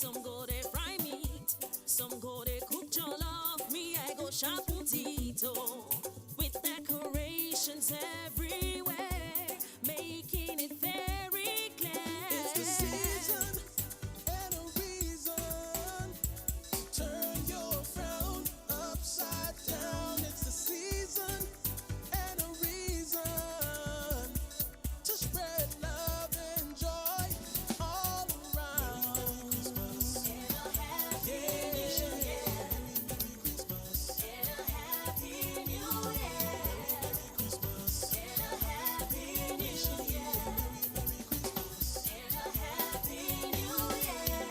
Some go they fry meat, some go they cook jollof. Me, I go shop potato with decorations everywhere, making it very clear. It's the season and a reason to turn your frown upside down. It's the season and a reason to spread love and joy all around. And a happy new year. And a happy new year. And a happy new year. And a happy new year.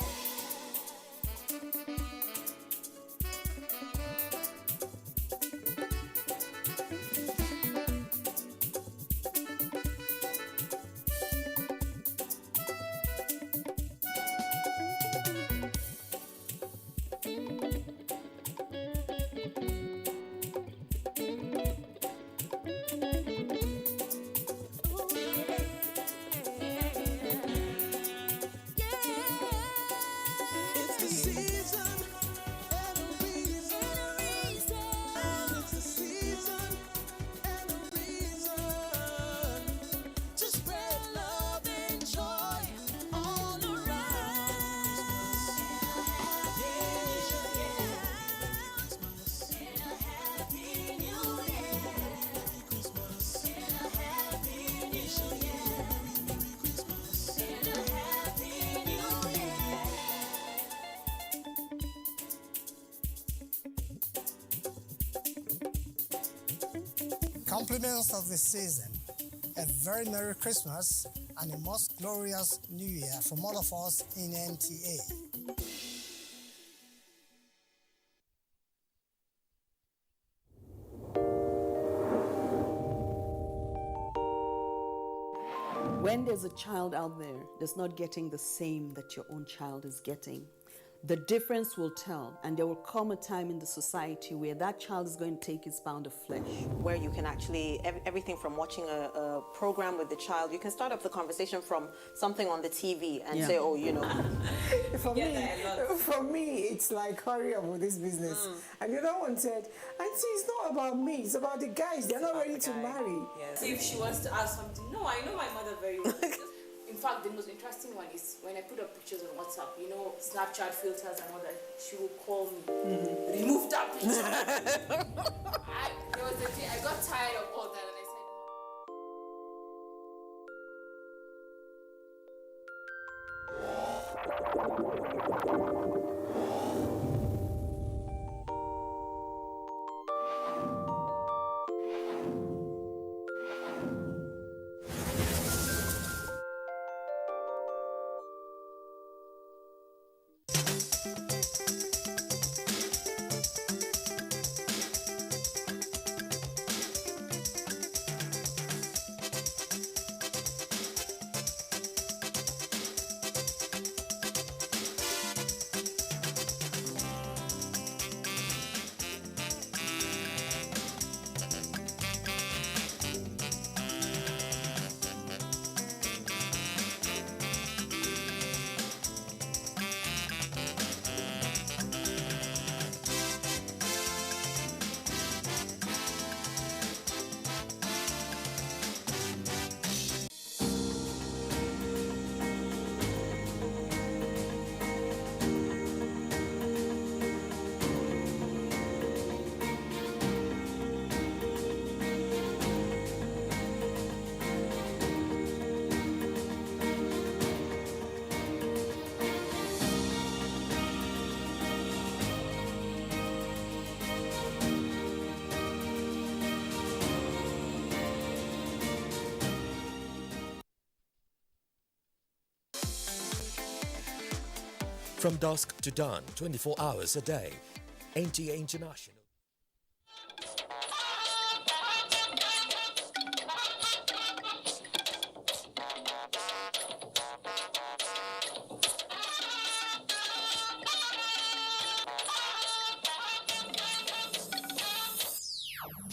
It's the season and a reason. It's the season and a reason to spread love and joy all around. And a happy new year. And a happy new year. And a happy new year. Compliments of the season, a very Merry Christmas and a most glorious New Year from all of us in NTA. When there's a child out there that's not getting the same that your own child is getting, the difference will tell, and there will come a time in the society where that child is going to take its pound of flesh. Where you can actually, everything from watching a program with the child, you can start up the conversation from something on the TV and say, oh, you know. For me, it's like, hurry up with this business. And the other one said, Auntie, it's not about me, it's about the guys. They're not ready to marry. Yes. If she wants to ask something, no, I know my mother very well. In fact, the most interesting one is when I put up pictures on WhatsApp, you know, Snapchat filters and all that, she will call me, remove that picture. There was a day I got tired of all that and I said, From dusk to dawn, 24 hours a day. NTA International.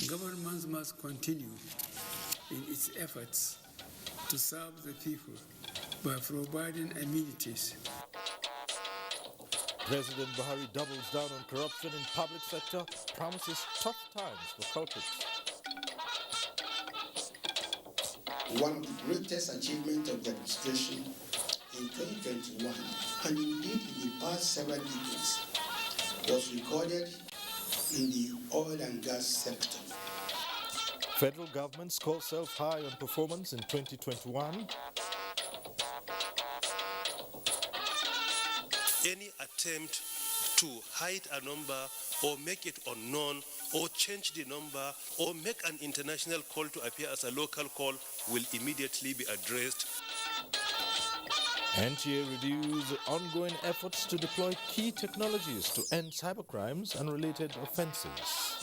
Governments must continue in its efforts to serve the people by providing amenities President Buhari doubles down on corruption in public sector, promises tough times for culprits. One of the greatest achievements of the administration in 2021, and indeed in the past several decades, was recorded in the oil and gas sector. Federal government scores self-high on performance in 2021. Any attempt to hide a number or make it unknown or change the number or make an international call to appear as a local call will immediately be addressed. NTA reviews ongoing efforts to deploy key technologies to end cybercrimes and related offences.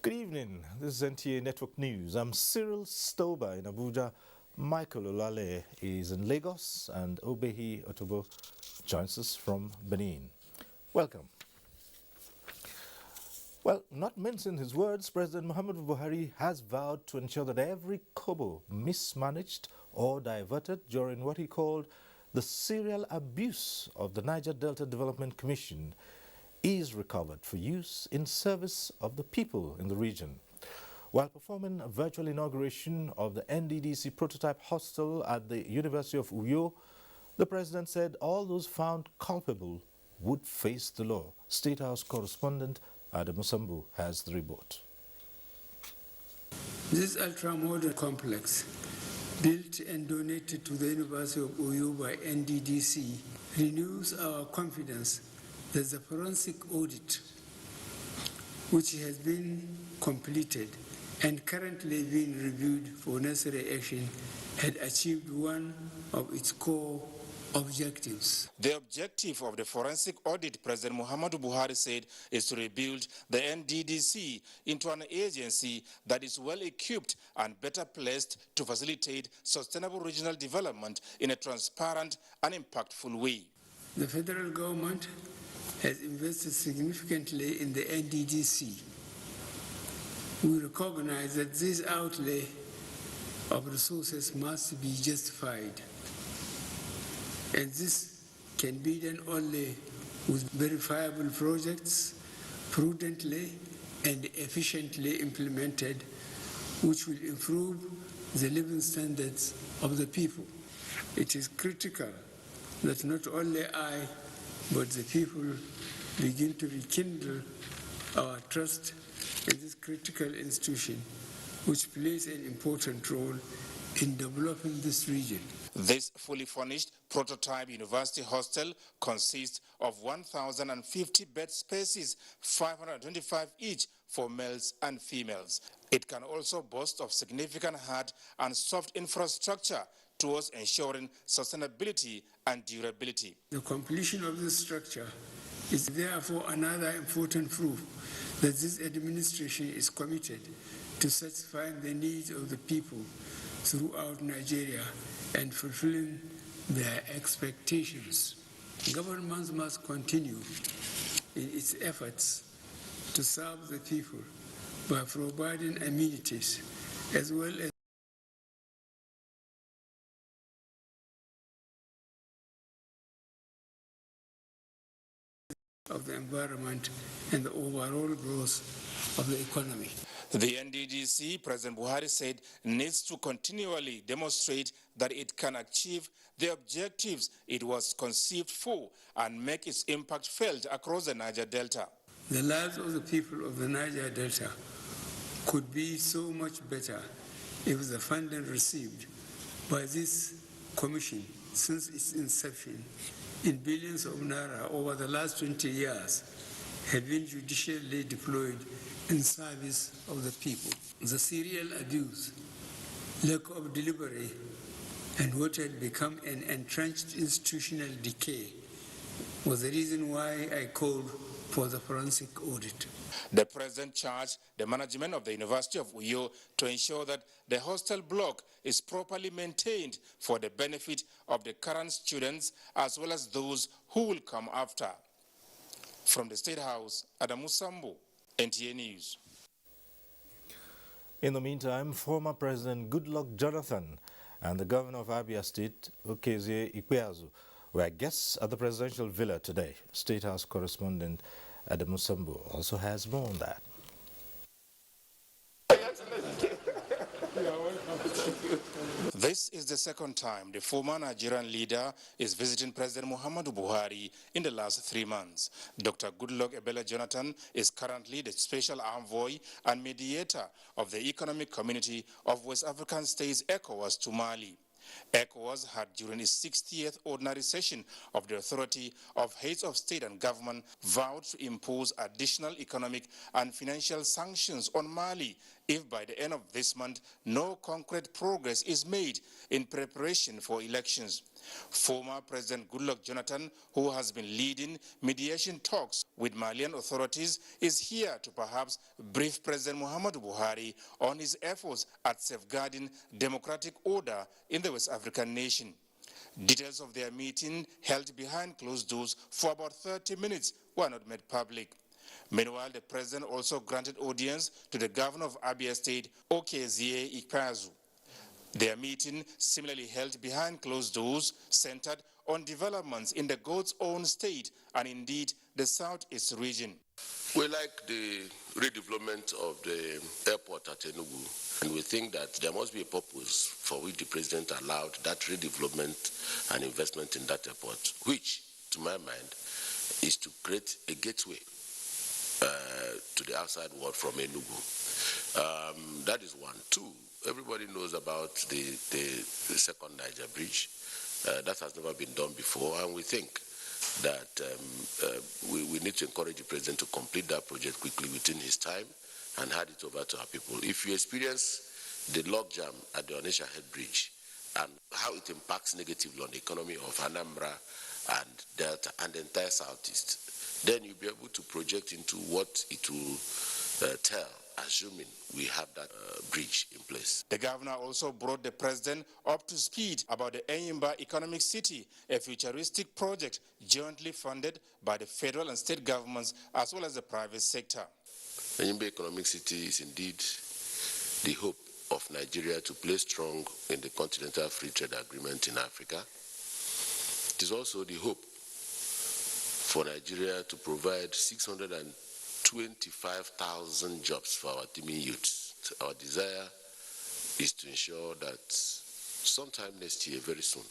Good evening, this is NTA Network News. I'm Cyril Stober in Abuja. Michael Olale is in Lagos, and Obehi Otobo joins us from Benin. Welcome. Well, not mincing his words, President Muhammadu Buhari has vowed to ensure that every kobo mismanaged or diverted during what he called the serial abuse of the Niger Delta Development Commission is recovered for use in service of the people in the region. While performing a virtual inauguration of the NDDC prototype hostel at the University of Uyo, the president said all those found culpable would face the law. State House correspondent Adam Musambu has the report. This ultra-modern complex, built and donated to the University of Uyo by NDDC, renews our confidence that the forensic audit, which has been completed and currently being reviewed for necessary action, had achieved one of its core objectives. The objective of the forensic audit, President Muhammadu Buhari said, is to rebuild the NDDC into an agency that is well equipped and better placed to facilitate sustainable regional development in a transparent and impactful way. The federal government has invested significantly in the NDDC. We recognize that this outlay of resources must be justified, and this can be done only with verifiable projects, prudently and efficiently implemented, which will improve the living standards of the people. It is critical that not only I, but the people begin to rekindle our trust in this critical institution, which plays an important role in developing this region. This fully furnished prototype university hostel consists of 1,050 bed spaces, 525 each for males and females. It can also boast of significant hard and soft infrastructure towards ensuring sustainability and durability. The completion of this structure is therefore another important proof that this administration is committed to satisfying the needs of the people throughout Nigeria and fulfilling their expectations. Governments must continue in its efforts to serve the people by providing amenities as well as of the environment and the overall growth of the economy. The NDDC, President Buhari said, needs to continually demonstrate that it can achieve the objectives it was conceived for and make its impact felt across the Niger Delta. The lives of the people of the Niger Delta could be so much better if the funding received by this commission since its inception in billions of naira over the last 20 years have been judicially deployed in service of the people. The serial abuse, lack of delivery, and what had become an entrenched institutional decay was the reason why I called for the forensic audit. The president charged the management of the University of Uyo to ensure that the hostel block is properly maintained for the benefit of the current students as well as those who will come after. From the State House, Adam Musambu, NTA News. In the meantime, former President Goodluck Jonathan and the governor of Abia State, Okezie Ikpeazu, were guests at the presidential villa today. State House correspondent Adam Musambu also has more on that. This is the second time the former Nigerian leader is visiting President Muhammadu Buhari in the last 3 months. Dr. Goodluck Ebele Jonathan is currently the special envoy and mediator of the Economic Community of West African States, ECOWAS, to Mali. ECOWAS had, during its 60th ordinary session of the Authority of Heads of State and Government, vowed to impose additional economic and financial sanctions on Mali if by the end of this month no concrete progress is made in preparation for elections. Former President Goodluck Jonathan, who has been leading mediation talks with Malian authorities, is here to perhaps brief President Muhammadu Buhari on his efforts at safeguarding democratic order in the West African nation. Details of their meeting, held behind closed doors for about 30 minutes, were not made public. Meanwhile, the president also granted audience to the governor of Abia State, Okezie Ikpeazu. Their meeting, similarly held behind closed doors, centered on developments in the God's own state and indeed the southeast region. We like the redevelopment of the airport at Enugu, and we think that there must be a purpose for which the president allowed that redevelopment and investment in that airport, which, to my mind, is to create a gateway to the outside world from Enugu. That is one. Two, everybody knows about the second Niger bridge. That has never been done before, and we think that we need to encourage the president to complete that project quickly within his time and hand it over to our people. If you experience the logjam at the Onitsha Head Bridge and how it impacts negatively on the economy of Anambra and Delta and the entire Southeast, then you'll be able to project into what it will tell, assuming we have that bridge in place. The governor also brought the president up to speed about the Enyimba Economic City, a futuristic project jointly funded by the federal and state governments as well as the private sector. Enyimba Economic City is indeed the hope of Nigeria to play strong in the Continental Free Trade Agreement in Africa. It is also the hope for Nigeria to provide 625,000 jobs for our teeming youths. Our desire is to ensure that sometime next year, very soon,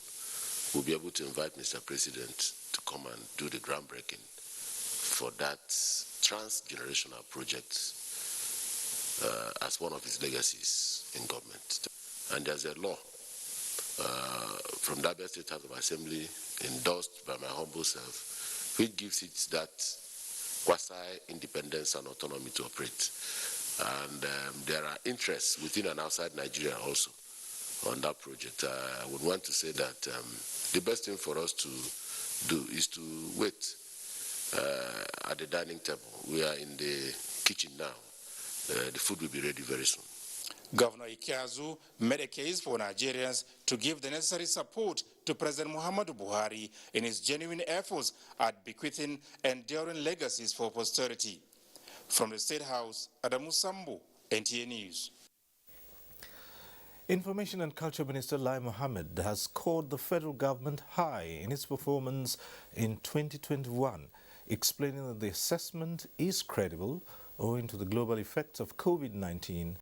we'll be able to invite Mr. President to come and do the groundbreaking for that transgenerational project as one of his legacies in government. And there's a law from the Abia State House of Assembly endorsed by my humble self, which gives it that quasi-independence and autonomy to operate. And there are interests within and outside Nigeria also on that project. I would want to say that the best thing for us to do is to wait at the dining table. We are in the kitchen now. The food will be ready very soon. Governor Ikpeazu made a case for Nigerians to give the necessary support to President Muhammadu Buhari in his genuine efforts at bequeathing enduring legacies for posterity. From the State House, Adam Musambu, NTA News. Information and Culture Minister Lai Mohammed has scored the federal government high in its performance in 2021, explaining that the assessment is credible owing to the global effects of COVID-19,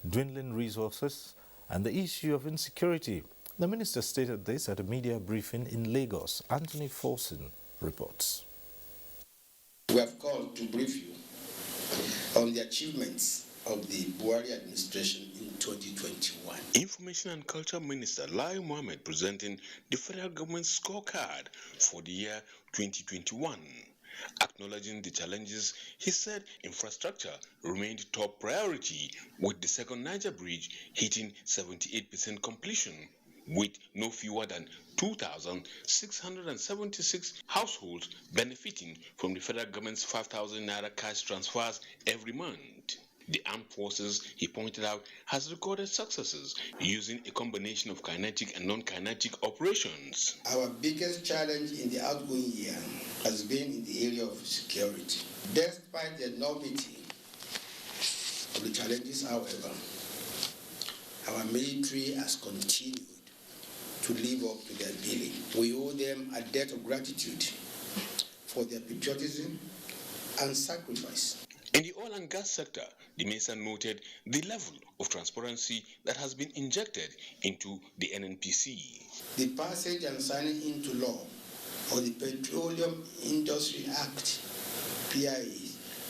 dwindling resources, and the issue of insecurity. The minister stated this at a media briefing in Lagos. Anthony Forson reports. We have called to brief you on the achievements of the Buhari administration in 2021. Information and Culture Minister Lai Mohammed presenting the federal government scorecard for the year 2021. Acknowledging the challenges, he said infrastructure remained top priority, with the second Niger bridge hitting 78% completion, with no fewer than 2,676 households benefiting from the federal government's 5,000 naira cash transfers every month. The armed forces, he pointed out, has recorded successes using a combination of kinetic and non-kinetic operations. Our biggest challenge in the outgoing year has been in the area of security. Despite the enormity of the challenges, however, our military has continued to to live up to their billing. We owe them a debt of gratitude for their patriotism and sacrifice. In the oil and gas sector, the minister noted the level of transparency that has been injected into the NNPC. The passage and signing into law of the Petroleum Industry Act, PIA,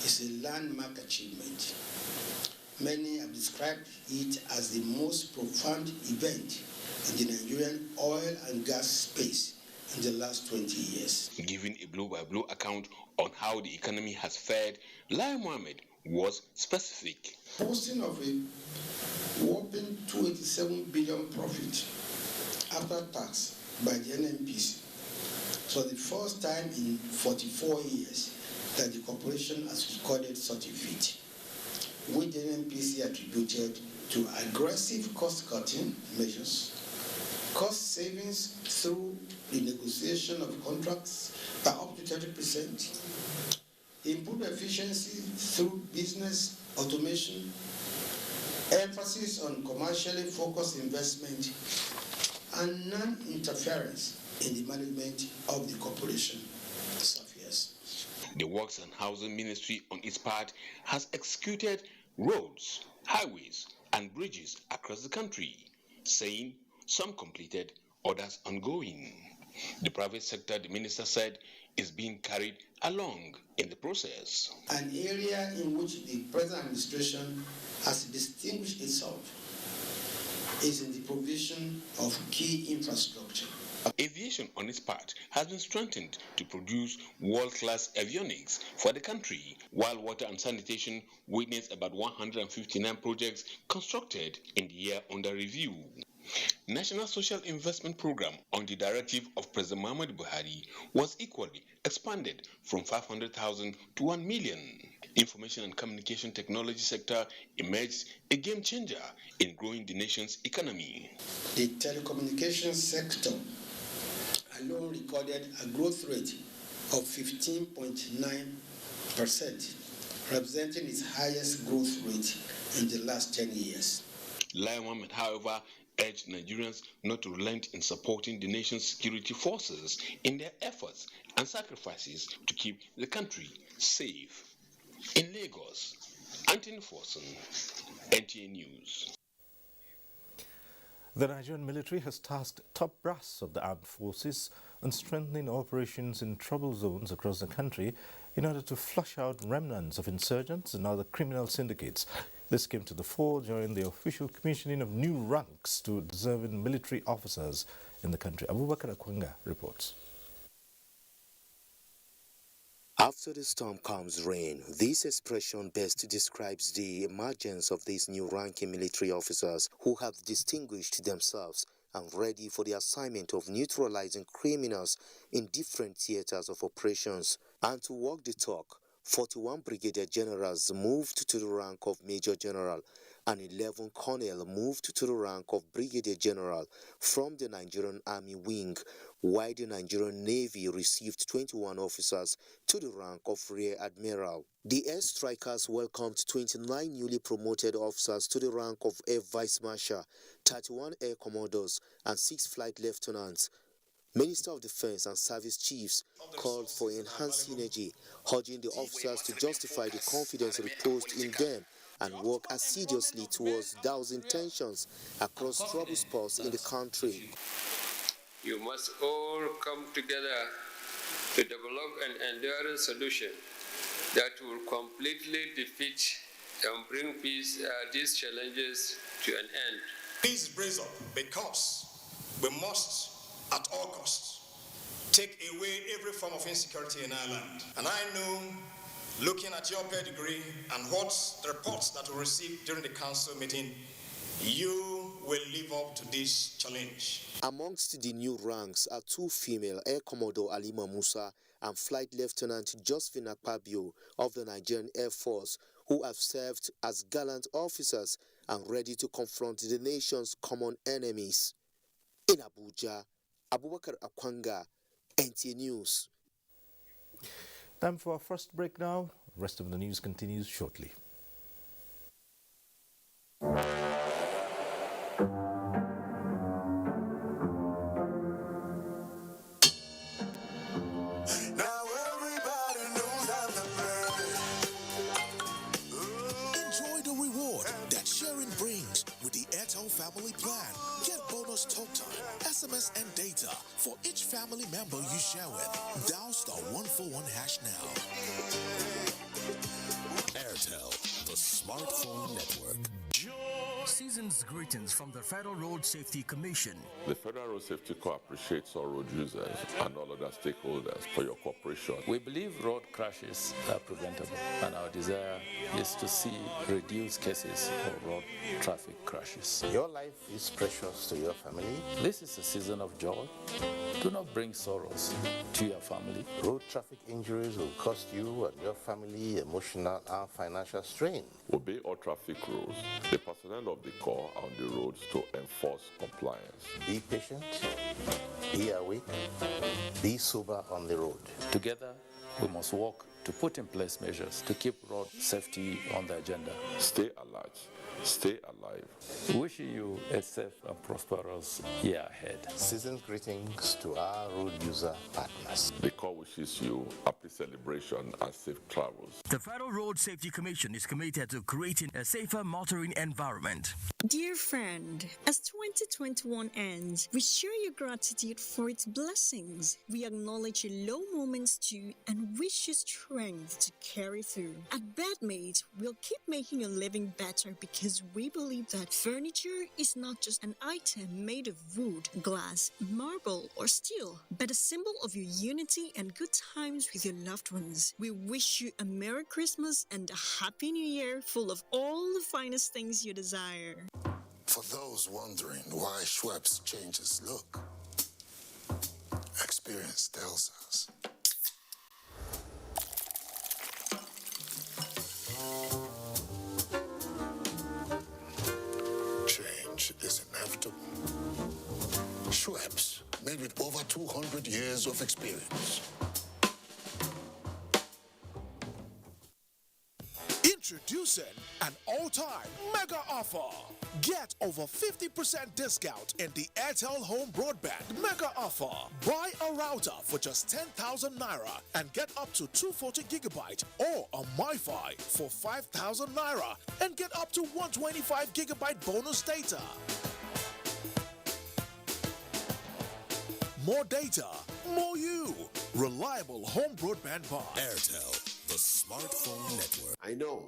is a landmark achievement. Many have described it as the most profound event in the Nigerian oil and gas space in the last 20 years. Giving a blow-by-blow account on how the economy has fared, Lai Mohammed was specific. Posting of a whopping 287 billion profit after tax by the NNPC. So the first time in 44 years that the corporation has recorded such a feat, which the NNPC attributed to aggressive cost-cutting measures, cost savings through the negotiation of contracts by up to 30%, improved efficiency through business automation, emphasis on commercially focused investment, and non-interference in the management of the corporation. The Works and Housing Ministry, on its part, has executed roads, highways, and bridges across the country, saying some completed, others ongoing. The private sector, the minister said, is being carried along in the process. An area in which the present administration has distinguished itself is in the provision of key infrastructure. Aviation, on its part, has been strengthened to produce world-class avionics for the country, while water and sanitation witnessed about 159 projects constructed in the year under review. National Social Investment Program on the directive of President Muhammadu Buhari was equally expanded from 500,000 to 1 million. Information and communication technology sector emerged a game changer in growing the nation's economy. The telecommunications sector alone recorded a growth rate of 15.9%, representing its highest growth rate in the last 10 years. Lai Mohammed, however, urged Nigerians not to relent in supporting the nation's security forces in their efforts and sacrifices to keep the country safe. In Lagos, Anthony Forson, NTA News. The Nigerian military has tasked top brass of the armed forces on strengthening operations in trouble zones across the country in order to flush out remnants of insurgents and other criminal syndicates. This came to the fore during the official commissioning of new ranks to deserving military officers in the country. Abubakar Akwanga reports. After the storm comes rain. This expression best describes the emergence of these new ranking military officers who have distinguished themselves and ready for the assignment of neutralizing criminals in different theaters of operations. And to walk the talk, 41 brigadier generals moved to the rank of major general and 11 colonel moved to the rank of brigadier general from the Nigerian Army wing, while the Nigerian Navy received 21 officers to the rank of Rear Admiral. The Air Strikers welcomed 29 newly promoted officers to the rank of Air Vice Marshal, 31 Air Commodores, and 6 Flight Lieutenants. Minister of Defense and Service Chiefs called for enhanced synergy, urging the officers to justify the confidence reposed in them and work assiduously towards dousing tensions across trouble spots in the country. You must all come together to develop an enduring solution that will completely defeat and bring peace these challenges to an end. Please brace up, because we must, at all costs, take away every form of insecurity in our land. And I know, looking at your pedigree and what the reports that we received during the council meeting, you will live up to this challenge. Amongst the new ranks are 2 female Air Commodore Alima Musa and Flight Lieutenant Josephine Akpabio of the Nigerian Air Force, who have served as gallant officers and ready to confront the nation's common enemies. In Abuja, Abubakar Akwanga, NTA News. Time for our first break now. The rest of the news continues shortly. SMS and data for each family member you share with. Dial *141# now. Airtel, the smartphone network. Season's greetings from the Federal Road Safety Commission. The Federal Road Safety Corps appreciates all road users and all other stakeholders for your cooperation. We believe road crashes are preventable, and our desire is to see reduced cases of road traffic crashes. Your life is precious to your family. This is a season of joy. Do not bring sorrows to your family. Road traffic injuries will cost you and your family emotional and financial strain. Obey all traffic rules. The personnel of the Corps are on the roads to enforce compliance. Be patient, be awake, be sober on the road. Together, we must work to put in place measures to keep road safety on the agenda. Stay alert. Stay alive. Wishing you a safe and prosperous year ahead. Season's greetings to our road user partners. The Corps wishes you happy celebration and safe travels. The Federal Road Safety Commission is committed to creating a safer motoring environment. Dear friend, as 2021 ends, we share your gratitude for its blessings. We acknowledge your low moments too and wish you strength to carry through. At Bedmate, we'll keep making your living better because we believe that furniture is not just an item made of wood, glass, marble, or steel, but a symbol of your unity and good times with your loved ones. We wish you a Merry Christmas and a Happy New Year full of all the finest things you desire. For those wondering why Schweppes changes look, experience tells us. Change is inevitable. Schweppes, made with over 200 years of experience. Introducing an all-time mega offer. Get over 50% discount in the Airtel Home Broadband mega offer. Buy a router for just 10,000 naira and get up to 240 gigabyte or a MiFi for 5,000 naira and get up to 125 gigabyte bonus data. More data, more you. Reliable home broadband by Airtel, the smartphone network. I know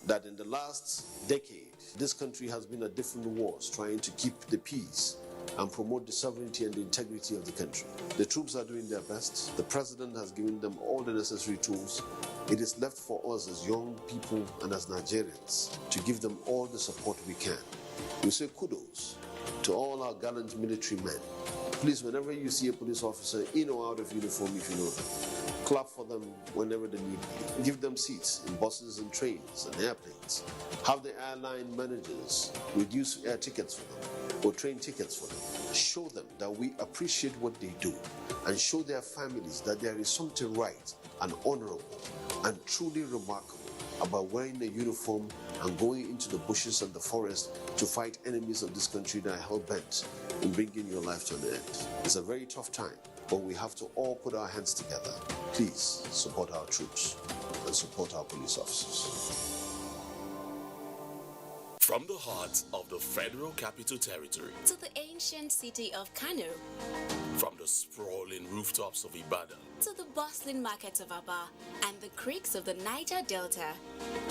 that in the last decade, this country has been at different wars trying to keep the peace and promote the sovereignty and the integrity of the country. The troops are doing their best. The president has given them all the necessary tools. It is left for us as young people and as Nigerians to give them all the support we can. We say kudos to all our gallant military men. Please, whenever you see a police officer in or out of uniform, if you know them, clap for them whenever they need be. Give them seats in buses and trains and airplanes. Have the airline managers reduce air tickets for them or train tickets for them. Show them that we appreciate what they do and show their families that there is something right and honorable and truly remarkable about wearing a uniform and going into the bushes and the forest to fight enemies of this country that are hell-bent in bringing your life to an end. It's a very tough time, but we have to all put our hands together. Please support our troops and support our police officers. From the heart of the Federal Capital Territory, to the ancient city of Kano, from the sprawling rooftops of Ibadan, to the bustling markets of Aba and the creeks of the Niger Delta,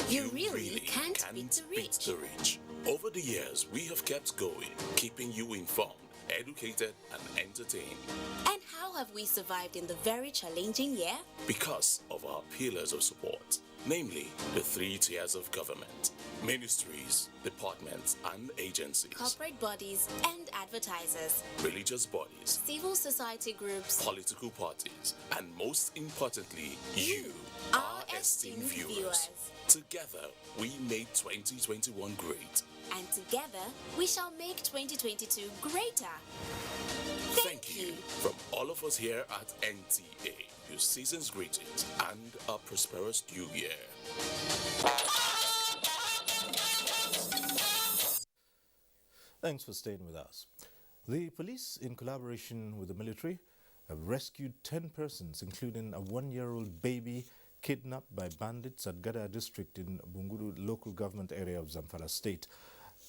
you really can't beat the reach. Over the years, we have kept going, keeping you informed, educated, and entertained. And how have we survived in the very challenging year? Because of our pillars of support, namely the 3 tiers of government: ministries, departments, and agencies, corporate bodies and advertisers, religious bodies, civil society groups, political parties, and most importantly, you, our esteemed viewers. Together, we made 2021 great. And together, we shall make 2022 greater. Thank you. From all of us here at NTA, your season's greetings and a prosperous new year. Thanks for staying with us. The police, in collaboration with the military, have rescued 10 persons, including a 1-year-old baby kidnapped by bandits at Gada district in Bunguru local government area of Zamfara state.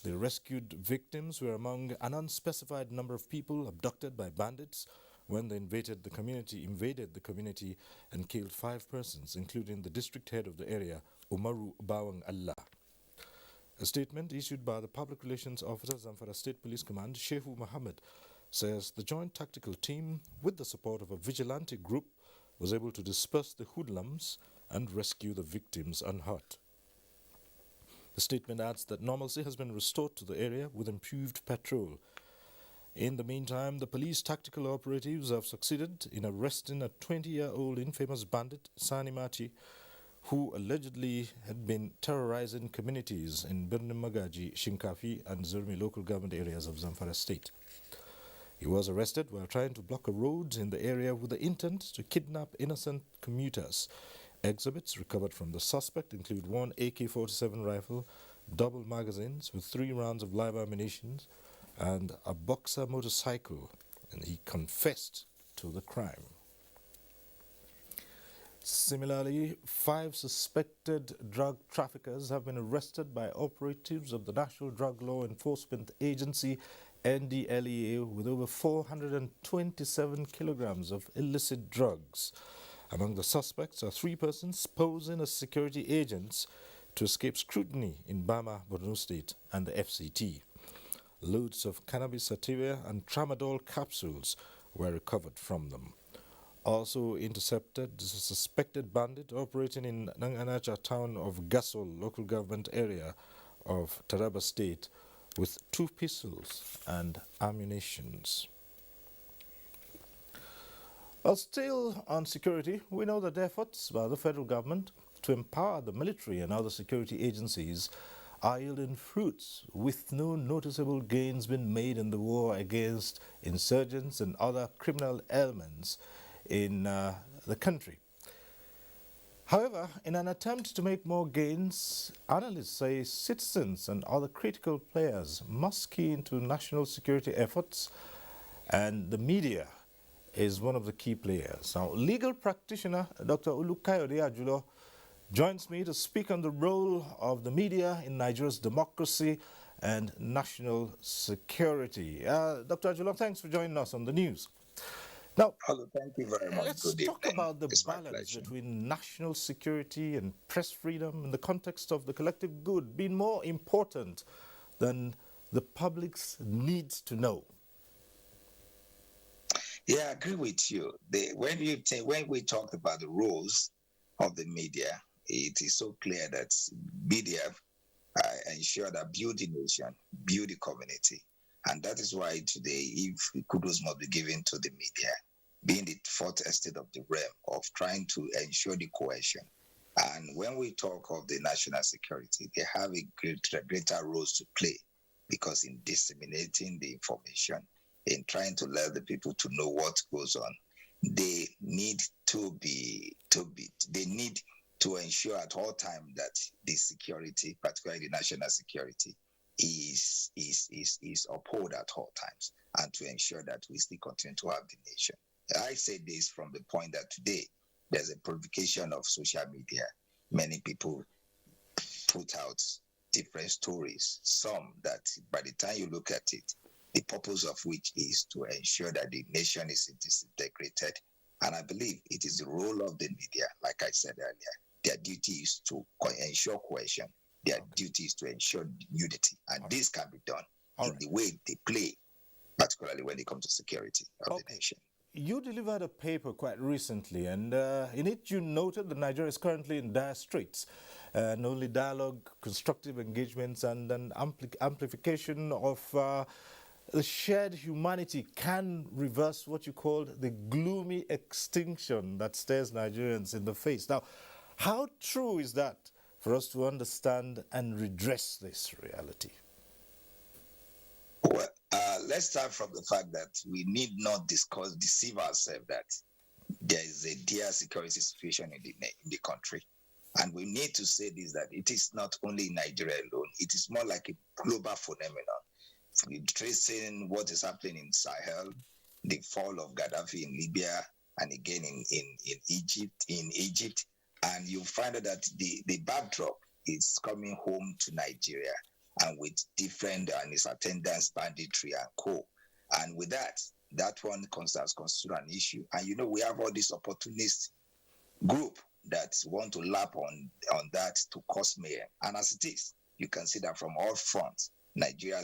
The rescued victims were among an unspecified number of people abducted by bandits when they invaded the community and killed 5 persons, including the district head of the area, Umaru Bawang Allah. A statement issued by the Public Relations Officer, Zamfara State Police Command, Shehu Mohammed, says the joint tactical team, with the support of a vigilante group, was able to disperse the hoodlums and rescue the victims unhurt. The statement adds that normalcy has been restored to the area with improved patrol. In the meantime, the police tactical operatives have succeeded in arresting a 20-year-old infamous bandit, Sani Machi, who allegedly had been terrorizing communities in Birnin Magaji, Shinkafi and Zurmi local government areas of Zamfara state. He was arrested while trying to block a road in the area with the intent to kidnap innocent commuters. Exhibits recovered from the suspect include 1 AK-47 rifle, double magazines with 3 rounds of live ammunition, and a Boxer motorcycle, and he confessed to the crime. Similarly, 5 suspected drug traffickers have been arrested by operatives of the National Drug Law Enforcement Agency, NDLEA, with over 427 kilograms of illicit drugs. Among the suspects are 3 persons posing as security agents to escape scrutiny in Bama, Borno State, and the FCT. Loads of cannabis sativa and tramadol capsules were recovered from them. Also intercepted is a suspected bandit operating in Nanganacha town of Gasol, local government area of Taraba State, with 2 pistols and ammunitions. Well, still on security, we know that efforts by the federal government to empower the military and other security agencies are yielding fruits, with no noticeable gains being made in the war against insurgents and other criminal elements in the country. However, in an attempt to make more gains, analysts say citizens and other critical players must key into national security efforts, and the media is one of the key players. Now, legal practitioner Dr. Olukayode Ajulo joins me to speak on the role of the media in Nigeria's democracy and national security. Dr. Ajulo, thanks for joining us on the news. Now, thank you very much. Let's talk about the balance between national security and press freedom in the context of the collective good being more important than the public's needs to know. Yeah, I agree with you. When we talked about the roles of the media, it is so clear that media ensure that build the nation, build the community. And that is why today, if kudos must be given to the media, being the 4th estate of the realm of trying to ensure the cohesion. And when we talk of the national security, they have a greater roles to play, because in disseminating the information, in trying to let the people to know what goes on, they need to ensure at all times that the security, particularly the national security, is upheld at all times, and to ensure that we still continue to have the nation. I say this from the point that today there's a proliferation of social media. Many people put out different stories, some that by the time you look at it, the purpose of which is to ensure that the nation is disintegrated. And I believe it is the role of the media, like I said earlier, their duty is to ensure cohesion. Their duty is to ensure unity. And this can be done in the way they play, particularly when it comes to security of the nation. You delivered a paper quite recently, and in it you noted that Nigeria is currently in dire straits. And only dialogue, constructive engagements, and an amplification of the shared humanity can reverse what you called the gloomy extinction that stares Nigerians in the face. Now, how true is that for us to understand and redress this reality? Well, let's start from the fact that we need not deceive ourselves that there is a dire security situation in the country. And we need to say this, that it is not only in Nigeria alone, it is more like a global phenomenon. We're tracing what is happening in Sahel, the fall of Gaddafi in Libya, and again in Egypt. And you find out that the backdrop is coming home to Nigeria. and with different and its attendance, banditry and co. And with that one constitutes an issue. And we have all this opportunist group that want to lap on that to cause mayhem. And as it is, you can see that from all fronts, Nigerian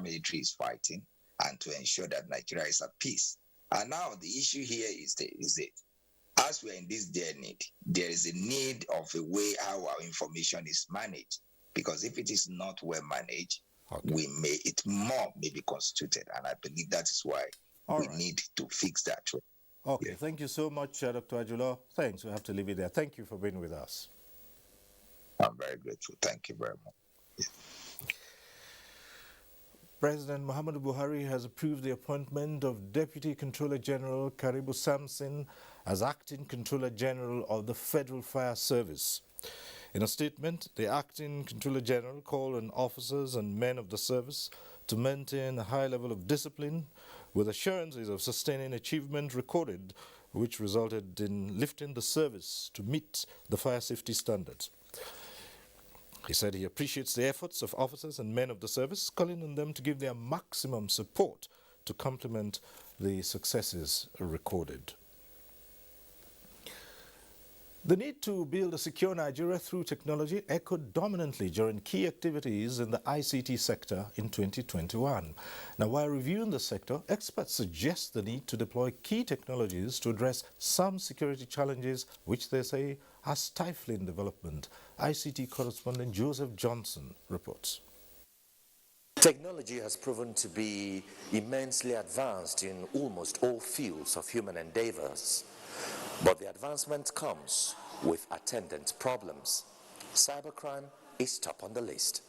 military is fighting and to ensure that Nigeria is at peace. And now the issue here is as we are in this day and age, there is a need of a way how our information is managed. Because if it is not well managed, it may be constituted. And I believe that is why we need to fix that. Okay, thank you so much, Dr. Ajulo. Thanks, we have to leave it there. Thank you for being with us. I'm very grateful. Thank you very much. Yeah. President Muhammadu Buhari has approved the appointment of Deputy Controller General Karibu Samson as Acting Controller General of the Federal Fire Service. In a statement, the Acting Controller General called on officers and men of the service to maintain a high level of discipline with assurances of sustaining achievement recorded, which resulted in lifting the service to meet the fire safety standards. He said he appreciates the efforts of officers and men of the service, calling on them to give their maximum support to complement the successes recorded. The need to build a secure Nigeria through technology echoed dominantly during key activities in the ICT sector in 2021. Now, while reviewing the sector, experts suggest the need to deploy key technologies to address some security challenges which they say are stifling development. ICT correspondent Joseph Johnson reports. Technology has proven to be immensely advanced in almost all fields of human endeavors. But the advancement comes with attendant problems. Cybercrime is top on the list.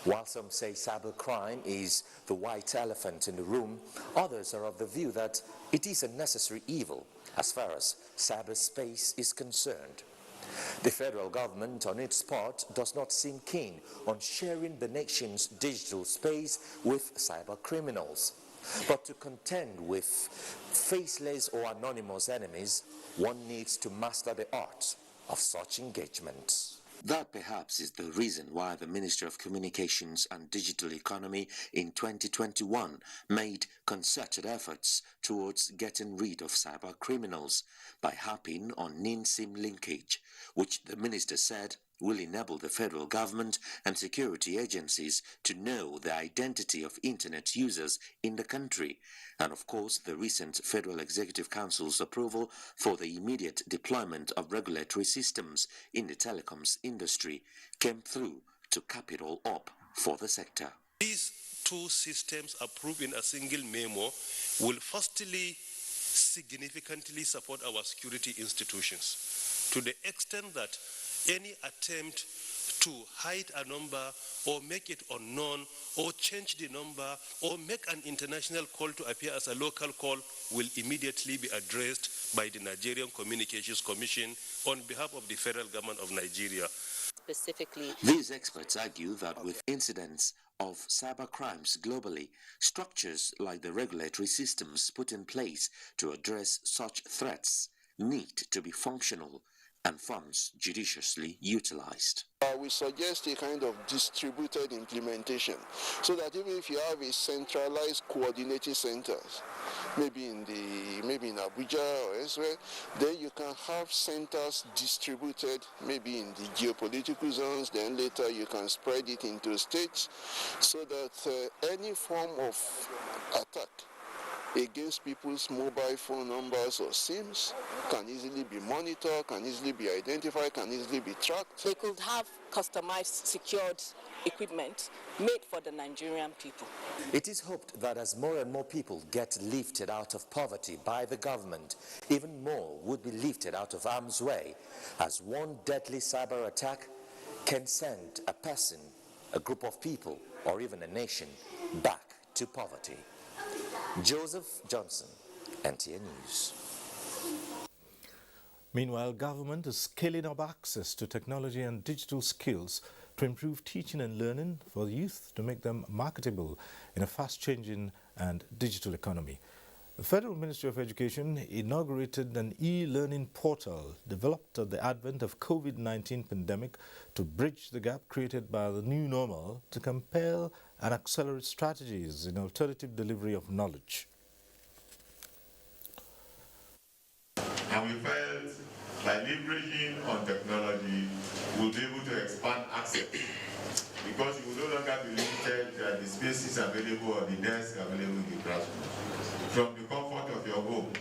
While some say cybercrime is the white elephant in the room, others are of the view that it is a necessary evil as far as cyberspace is concerned. The federal government, on its part, does not seem keen on sharing the nation's digital space with cyber criminals. But to contend with faceless or anonymous enemies, one needs to master the art of such engagements. That perhaps is the reason why the Ministry of Communications and Digital Economy in 2021 made concerted efforts towards getting rid of cyber criminals by harping on NIN-SIM linkage, which the minister said will enable the federal government and security agencies to know the identity of internet users in the country, and of course the recent Federal Executive Council's approval for the immediate deployment of regulatory systems in the telecoms industry came through to cap it all up for the sector. These two systems approved in a single memo will firstly significantly support our security institutions to the extent that any attempt to hide a number or make it unknown or change the number or make an international call to appear as a local call will immediately be addressed by the Nigerian Communications Commission on behalf of the federal government of Nigeria. Specifically, these experts argue that with incidents of cyber crimes globally, structures like the regulatory systems put in place to address such threats need to be functional and funds judiciously utilized. We suggest a kind of distributed implementation so that even if you have a centralized coordinating centers, maybe in Abuja or elsewhere, then you can have centers distributed maybe in the geopolitical zones, then later you can spread it into states so that any form of attack against people's mobile phone numbers or SIMs can easily be monitored, can easily be identified, can easily be tracked. They could have customized, secured equipment made for the Nigerian people. It is hoped that as more and more people get lifted out of poverty by the government, even more would be lifted out of harm's way, as one deadly cyber attack can send a person, a group of people, or even a nation back to poverty. Joseph Johnson, NTA News. Meanwhile, government is scaling up access to technology and digital skills to improve teaching and learning for youth to make them marketable in a fast-changing and digital economy. The Federal Ministry of Education inaugurated an e-learning portal developed at the advent of COVID-19 pandemic to bridge the gap created by the new normal to compel and accelerate strategies in alternative delivery of knowledge. And we felt by leveraging on technology, we'll be able to expand access because you will no longer be limited to the spaces available or the desks available in the classroom. From the comfort of your home,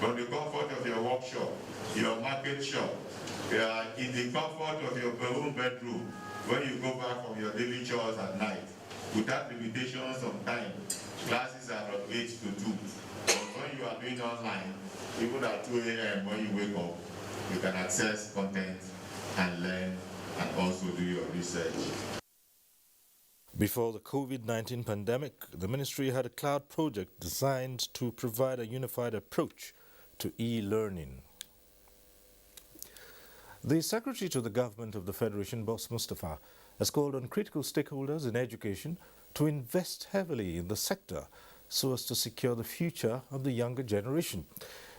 from the comfort of your workshop, your market shop, in the comfort of your own bedroom, when you go back from your daily chores at night, without limitations of time. Classes are from 8 to 2. But when you are doing online, even at 2 a.m. when you wake up, you can access content and learn and also do your research. Before the COVID-19 pandemic, the ministry had a cloud project designed to provide a unified approach to e-learning. The Secretary to the Government of the Federation, Boss Mustafa, has called on critical stakeholders in education to invest heavily in the sector so as to secure the future of the younger generation.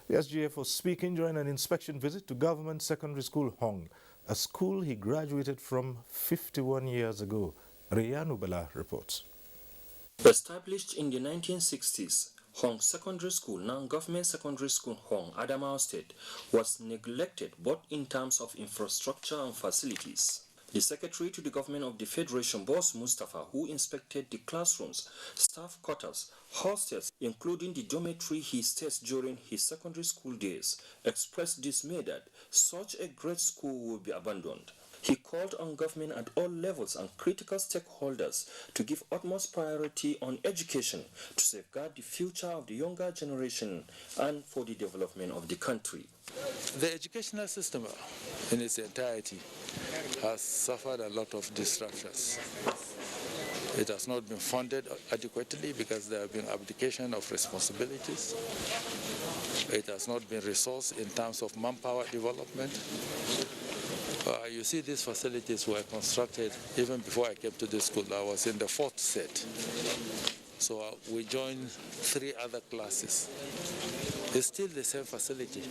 The SGF was speaking during an inspection visit to Government Secondary School Hong, a school he graduated from 51 years ago. Riyanu Bala reports. Established in the 1960s, Hong Secondary School, now Government Secondary School Hong, Adamawa State, was neglected both in terms of infrastructure and facilities. The Secretary to the Government of the Federation, Boss Mustafa, who inspected the classrooms, staff quarters, hostels, including the dormitory he stayed during his secondary school days, expressed dismay that such a great school would be abandoned. He called on government at all levels and critical stakeholders to give utmost priority on education to safeguard the future of the younger generation and for the development of the country. The educational system in its entirety has suffered a lot of disruptions. It has not been funded adequately because there have been abdication of responsibilities. It has not been resourced in terms of manpower development. You see, these facilities were constructed even before I came to this school. I was in the 4th set. So we joined 3 other classes. It's still the same facility.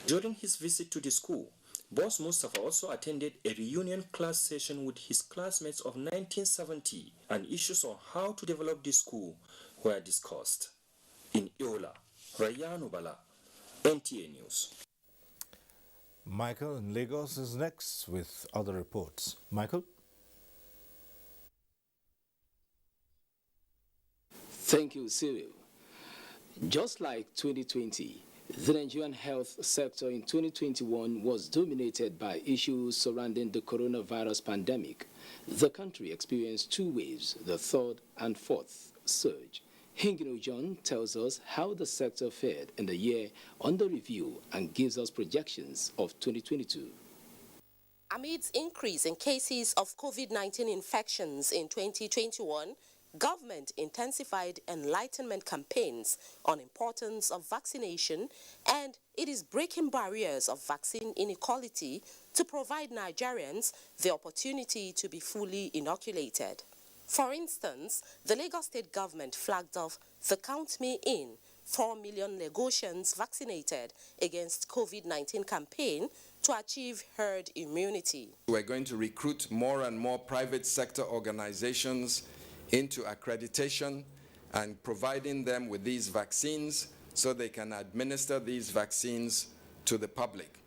During his visit to the school, Boss Mustafa also attended a reunion class session with his classmates of 1970, and issues on how to develop the school were discussed. In Iola, Rayanu Bala, NTA News. Michael in Lagos is next with other reports. Michael? Thank you, Cyril. Just like 2020, the Nigerian health sector in 2021 was dominated by issues surrounding the coronavirus pandemic. The country experienced 2 waves, the 3rd and 4th surge. Hingino John tells us how the sector fared in the year under review and gives us projections of 2022. Amidst increase in cases of COVID-19 infections in 2021, government intensified enlightenment campaigns on importance of vaccination, and it is breaking barriers of vaccine inequality to provide Nigerians the opportunity to be fully inoculated. For instance, the Lagos State government flagged off the Count Me In 4 million Lagosians vaccinated against COVID-19 campaign to achieve herd immunity. We're going to recruit more and more private sector organizations into accreditation and providing them with these vaccines so they can administer these vaccines to the public.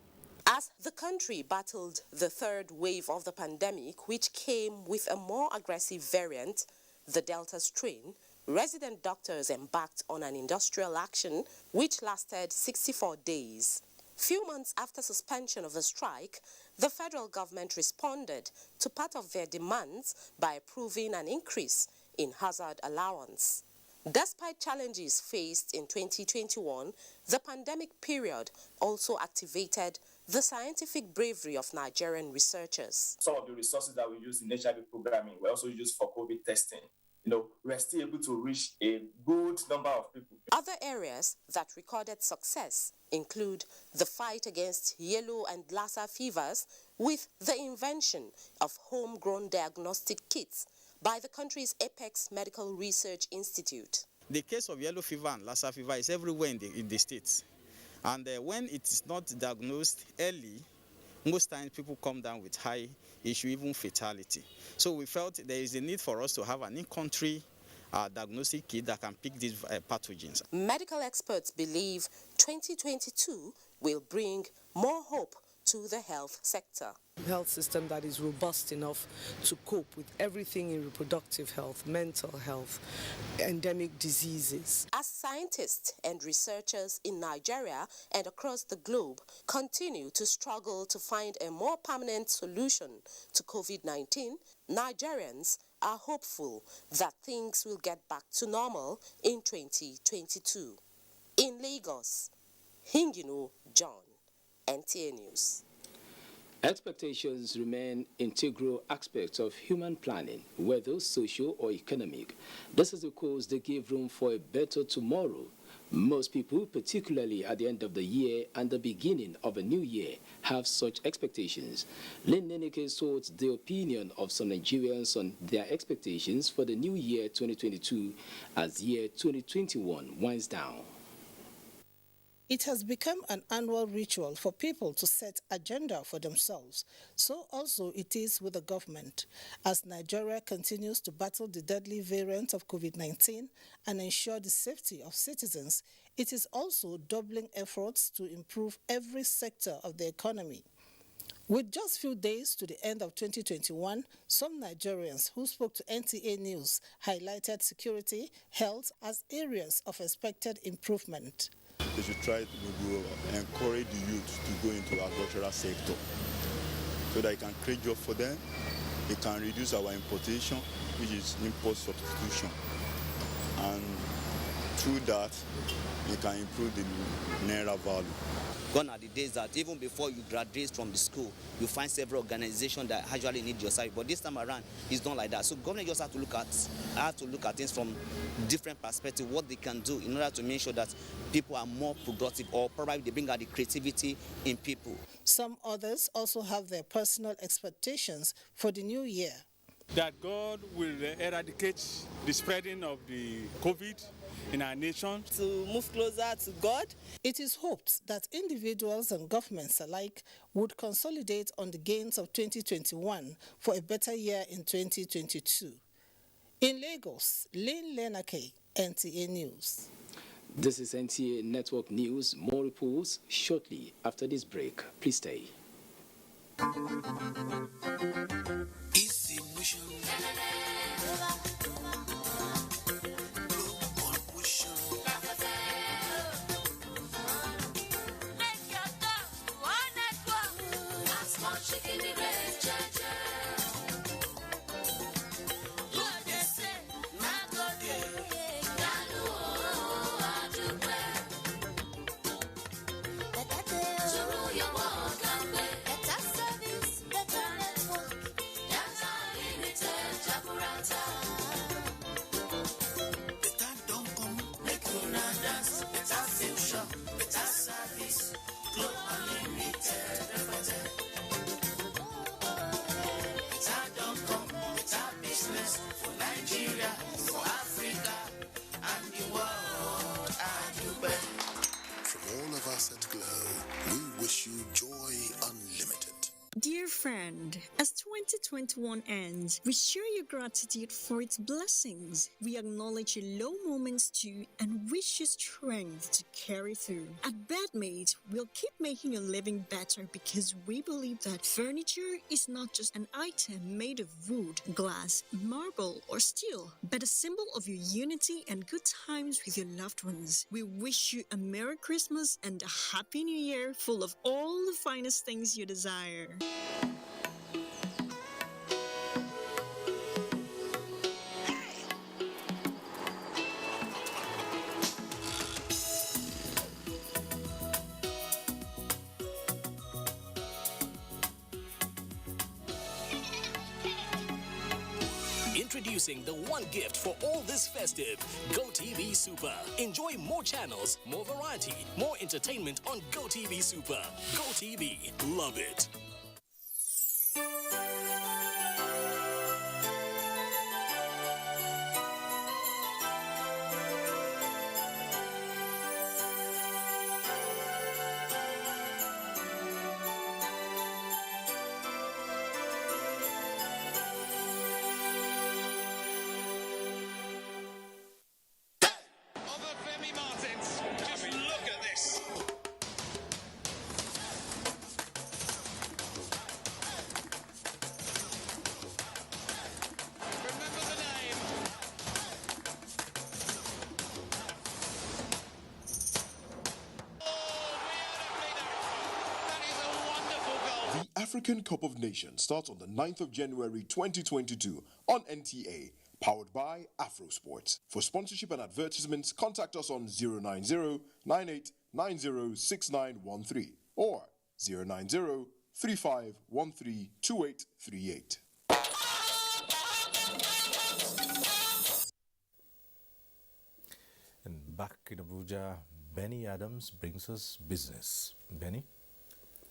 As the country battled the 3rd wave of the pandemic, which came with a more aggressive variant, the Delta strain, resident doctors embarked on an industrial action which lasted 64 days. Few months after suspension of the strike, the federal government responded to part of their demands by approving an increase in hazard allowance. Despite challenges faced in 2021, the pandemic period also activated the scientific bravery of Nigerian researchers. Some of the resources that we use in HIV programming were also used for COVID testing. We're still able to reach a good number of people. Other areas that recorded success include the fight against yellow and Lassa fevers with the invention of homegrown diagnostic kits by the country's Apex Medical Research Institute. The case of yellow fever and Lassa fever is everywhere in the states. And when it is not diagnosed early, most times people come down with high issue, even fatality. So we felt there is a need for us to have an in-country diagnostic kit that can pick these pathogens. Medical experts believe 2022 will bring more hope to the health sector. Health system that is robust enough to cope with everything in reproductive health, mental health, endemic diseases. As scientists and researchers in Nigeria and across the globe continue to struggle to find a more permanent solution to COVID-19, Nigerians are hopeful that things will get back to normal in 2022. In Lagos, Hingino John, NTA News. Expectations remain integral aspects of human planning, whether social or economic. This is because they give room for a better tomorrow. Most people, particularly at the end of the year and the beginning of a new year, have such expectations. Lynn Neneke sought the opinion of some Nigerians on their expectations for the new year 2022 as year 2021 winds down. It has become an annual ritual for people to set agenda for themselves. So also it is with the government. As Nigeria continues to battle the deadly variant of COVID-19 and ensure the safety of citizens, it is also doubling efforts to improve every sector of the economy. With just few days to the end of 2021, some Nigerians who spoke to NTA News highlighted security, health as areas of expected improvement. They should try to encourage the youth to go into the agricultural sector so that it can create jobs for them. It can reduce our importation, which is import substitution. And through that, it can improve the naira value. Gone are the days that even before you graduate from the school, you find several organizations that actually need your service. But this time around, it's not like that. So government just have to look at things from different perspectives, what they can do in order to make sure that people are more productive, or probably they bring out the creativity in people. Some others also have their personal expectations for the new year. That God will eradicate the spreading of the COVID in our nation. To move closer to God. It is hoped that individuals and governments alike would consolidate on the gains of 2021 for a better year in 2022. In Lagos, Lynn Neneke, NTA News. This is NTA Network News. More reports shortly after this break. Please stay. Dear friend, as 2021 ends, we share your gratitude for its blessings. We acknowledge your low moments too and wish you strength to carry through. At Bedmate, we'll keep making your living better because we believe that furniture is not just an item made of wood, glass, marble, or steel, but a symbol of your unity and good times with your loved ones. We wish you a Merry Christmas and a Happy New Year full of all the finest things you desire. Introducing the one gift for all this festive, GoTV Super. Enjoy more channels, more variety, more entertainment on GoTV Super. GoTV, love it. African Cup of Nations starts on the 9th of January 2022 on NTA, powered by Afrosport. For sponsorship and advertisements, contact us on 090-9890-6913 or 090-3513-2838. And back in Abuja, Benny Adams brings us business. Benny?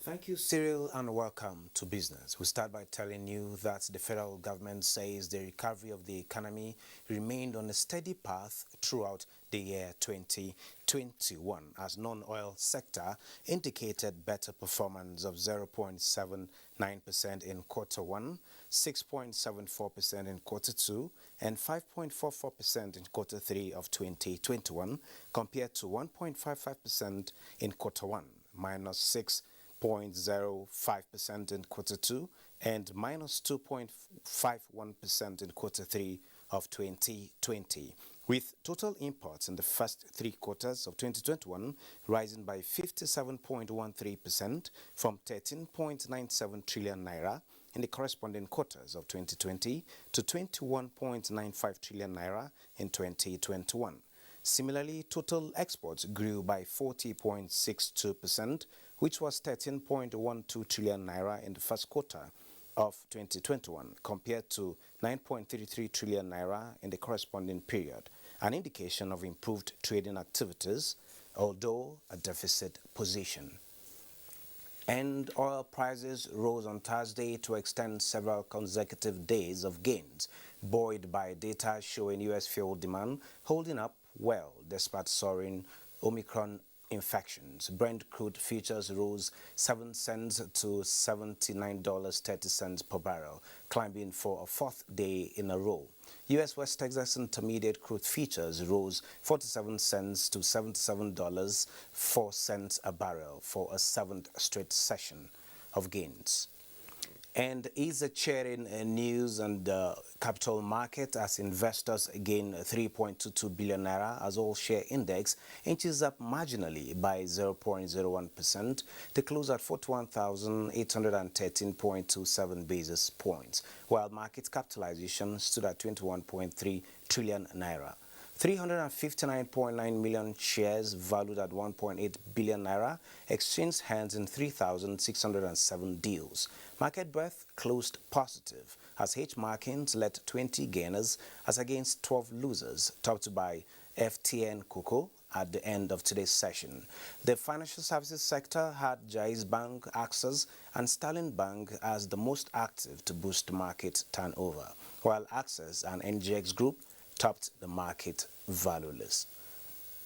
Thank you, Cyril, and welcome to Business. We start by telling you that the federal government says the recovery of the economy remained on a steady path throughout the year 2021, as non-oil sector indicated better performance of 0.79% in quarter 1, 6.74% in quarter 2, and 5.44% in quarter 3 of 2021, compared to 1.55% in quarter 1, minus 6.05% in quarter 2, and minus 2.51% in quarter 3 of 2020, with total imports in the first 3 quarters of 2021 rising by 57.13% from 13.97 trillion naira in the corresponding quarters of 2020 to 21.95 trillion naira in 2021. Similarly, total exports grew by 40.62%, which was 13.12 trillion naira in the first quarter of 2021, compared to 9.33 trillion naira in the corresponding period, an indication of improved trading activities, although a deficit position. And oil prices rose on Thursday to extend several consecutive days of gains, buoyed by data showing U.S. fuel demand holding up well despite soaring Omicron infections. Brent crude futures rose 7 cents to $79.30 per barrel, climbing for a 4th day in a row. U.S. West Texas Intermediate crude futures rose 47 cents to $77.04 a barrel for a 7th straight session of gains. And is a cheering news and capital market as investors gain 3.22 billion naira as all share index inches up marginally by 0.01% to close at 41,813.27 basis points, while market capitalization stood at 21.3 trillion naira. 359.9 million shares valued at 1.8 billion naira exchanged hands in 3,607 deals. Market breadth closed positive as H markings led 20 gainers as against 12 losers, topped by FTN Cocoa at the end of today's session. The financial services sector had Jais Bank, Access, and Sterling Bank as the most active to boost market turnover, while Access and NGX Group topped the market value list.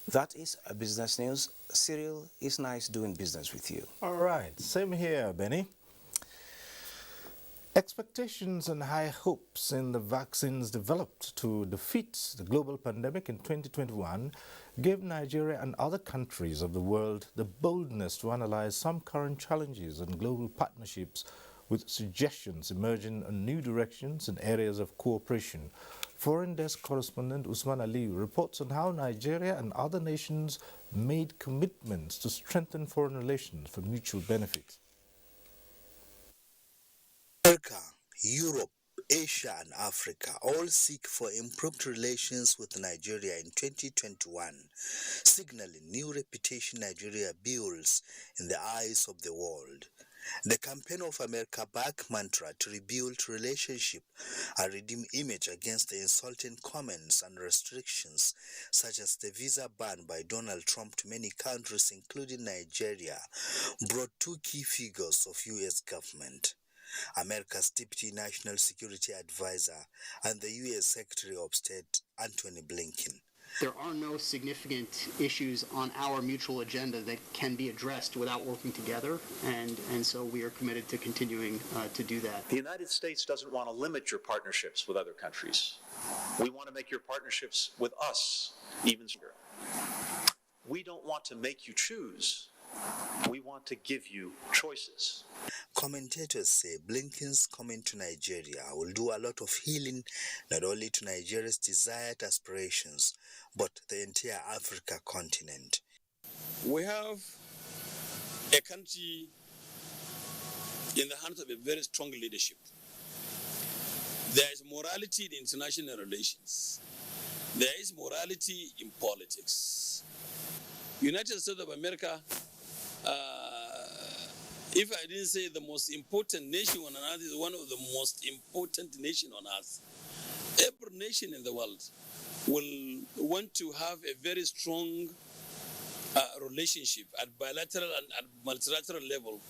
That is a business news. Cyril, it's nice doing business with you. All right, same here, Benny. Expectations and high hopes in the vaccines developed to defeat the global pandemic in 2021 gave Nigeria and other countries of the world the boldness to analyze some current challenges and global partnerships, with suggestions emerging on new directions in areas of cooperation. Foreign Desk correspondent Usman Ali reports on how Nigeria and other nations made commitments to strengthen foreign relations for mutual benefit. America, Europe, Asia and Africa all seek for improved relations with Nigeria in 2021, signaling new reputation Nigeria builds in the eyes of the world. The campaign of America Back mantra to rebuild relationship and redeem image against the insulting comments and restrictions such as the visa ban by Donald Trump to many countries including Nigeria brought 2 key figures of U.S. government: America's Deputy National Security Advisor and the U.S. Secretary of State Antony Blinken. There are no significant issues on our mutual agenda that can be addressed without working together, and so we are committed to continuing to do that. The United States doesn't want to limit your partnerships with other countries. We want to make your partnerships with us even stronger. We don't want to make you choose. We want to give you choices. Commentators say Blinken's coming to Nigeria will do a lot of healing, not only to Nigeria's desired aspirations, but the entire Africa continent. We have a country in the hands of a very strong leadership. There is morality in international relations. There is morality in politics. United States of America, if I didn't say the most important nation on earth, is one of the most important nations on earth. Every nation in the world will want to have a very strong relationship at bilateral and at multilateral level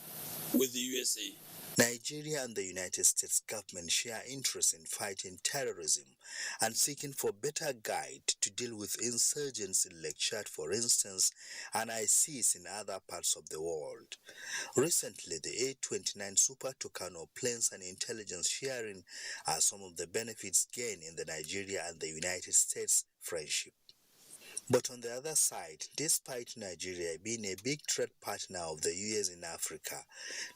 with the USA. Nigeria and the United States government share interest in fighting terrorism and seeking for better guide to deal with insurgents in Lake Chad, for instance, and ISIS in other parts of the world. Recently, the A-29 Super Tucano planes and intelligence sharing are some of the benefits gained in the Nigeria and the United States friendship. But on the other side, despite Nigeria being a big trade partner of the US in Africa,